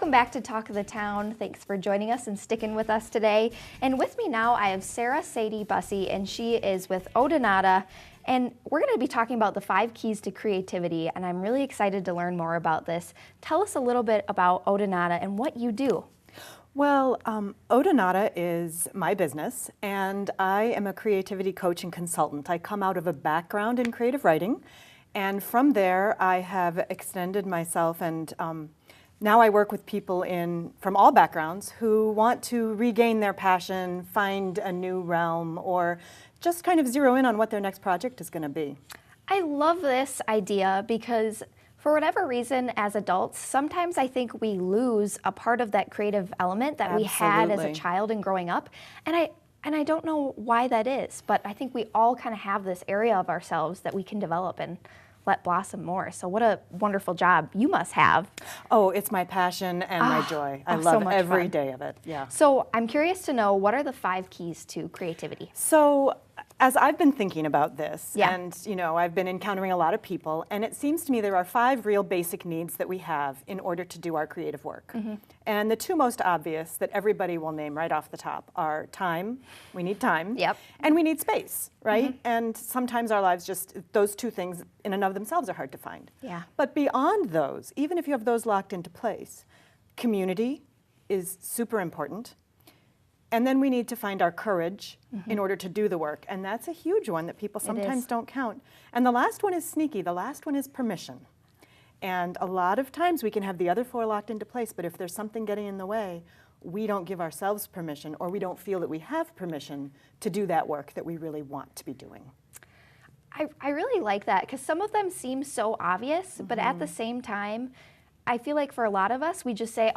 Welcome back to Talk of the Town. Thanks for joining us and sticking with us today. And with me now, I have Sarah Sadie Bussey, and she is with Odonata. And we're going to be talking about the 5 keys to creativity, and I'm really excited to learn more about this. Tell us a little bit about Odonata and what you do. Well, Odonata is my business, and I am a creativity coach and consultant. I come out of a background in creative writing, and from there I have extended myself, and now I work with people from all backgrounds who want to regain their passion, find a new realm, or just kind of zero in on what their next project is going to be. I love this idea because for whatever reason, as adults, sometimes I think we lose a part of that creative element that we had as a child and growing up. And I don't know why that is, but I think we all kind of have this area of ourselves that we can develop and let blossom more. So what a wonderful job you must have. Oh, it's my passion and my joy. I love every day of it. Yeah. So I'm curious to know, what are the 5 keys to creativity? So as I've been thinking about this, and I've been encountering a lot of people, and it seems to me there are 5 real basic needs that we have in order to do our creative work. And the 2 most obvious that everybody will name right off the top are time, we need time, and we need space, right? And sometimes our lives those 2 things in and of themselves are hard to find. But beyond those, even if you have those locked into place, community is super important. And then we need to find our courage in order to do the work. And that's a huge one that people sometimes don't count. And the last one is sneaky. The last one is permission. And a lot of times we can have the other 4 locked into place, but if there's something getting in the way, we don't give ourselves permission, or we don't feel that we have permission to do that work that we really want to be doing. I really like that, because some of them seem so obvious, but at the same time, I feel like for a lot of us, we just say,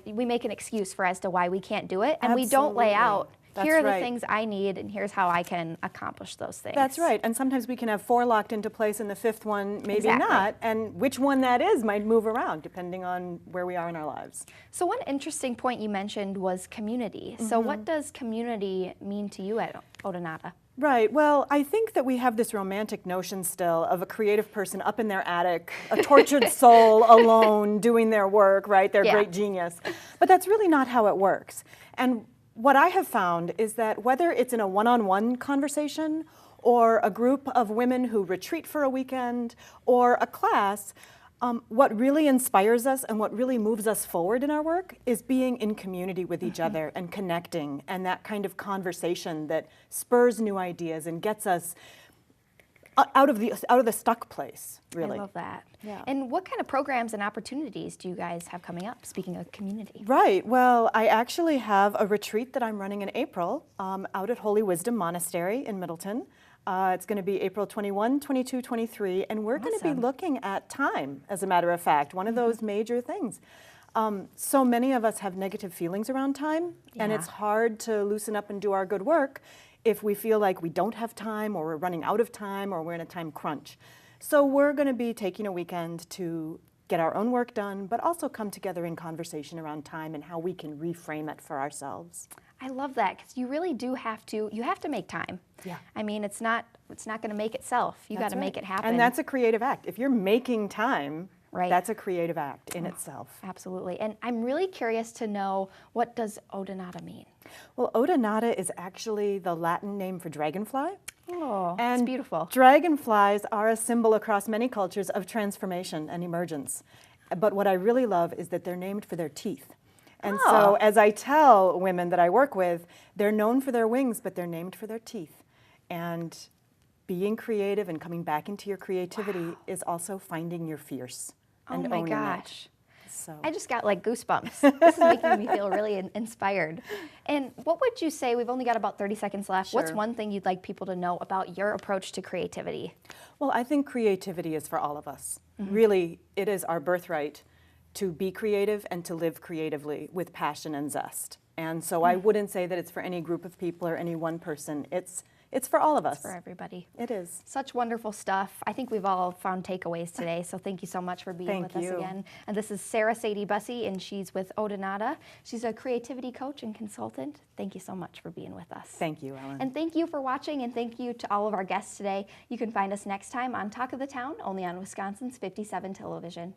we make an excuse as to why we can't do it, and we don't lay out, here are the things I need, and here's how I can accomplish those things. That's right, and sometimes we can have 4 locked into place, and the 5th one maybe not, and which one that is might move around depending on where we are in our lives. So one interesting point you mentioned was community. So what does community mean to you at Odonata? Right. Well, I think that we have this romantic notion still of a creative person up in their attic, a tortured soul alone doing their work, right? Their great genius. But that's really not how it works. And what I have found is that whether it's in a one-on-one conversation or a group of women who retreat for a weekend or a class, what really inspires us and what really moves us forward in our work is being in community with each other and connecting, and that kind of conversation that spurs new ideas and gets us out of the stuck place, really. I love that. Yeah. And what kind of programs and opportunities do you guys have coming up, speaking of community? Right. Well, I actually have a retreat that I'm running in April out at Holy Wisdom Monastery in Middleton. It's going to be April 21, 22, 23, and we're going to be looking at time, as a matter of fact, one of those major things. So many of us have negative feelings around time, and it's hard to loosen up and do our good work if we feel like we don't have time, or we're running out of time, or we're in a time crunch. So we're going to be taking a weekend to get our own work done, but also come together in conversation around time and how we can reframe it for ourselves. I love that, because you really do have to make time. Yeah. I mean, it's not going to make itself. You got to make it happen. And that's a creative act. If you're making time, that's a creative act in itself. Absolutely. And I'm really curious to know, what does Odonata mean? Well, Odonata is actually the Latin name for dragonfly. Oh, it's beautiful. Dragonflies are a symbol across many cultures of transformation and emergence. But what I really love is that they're named for their teeth. And so as I tell women that I work with, they're known for their wings, but they're named for their teeth. And being creative and coming back into your creativity is also finding your fierce and owning it. Oh my gosh. So. I just got like goosebumps. This is making me feel really inspired. And what would you say, we've only got about 30 seconds left, what's one thing you'd like people to know about your approach to creativity? Well, I think creativity is for all of us. Really, it is our birthright to be creative and to live creatively with passion and zest. And so I wouldn't say that it's for any group of people or any one person. It's for all of us. It's for everybody. It is. Such wonderful stuff. I think we've all found takeaways today, so thank you so much for being with us again. And this is Sarah Sadie Bussey, and she's with Odonata. She's a creativity coach and consultant. Thank you so much for being with us. Thank you, Ellen. And thank you for watching, and thank you to all of our guests today. You can find us next time on Talk of the Town, only on Wisconsin's 57 Television.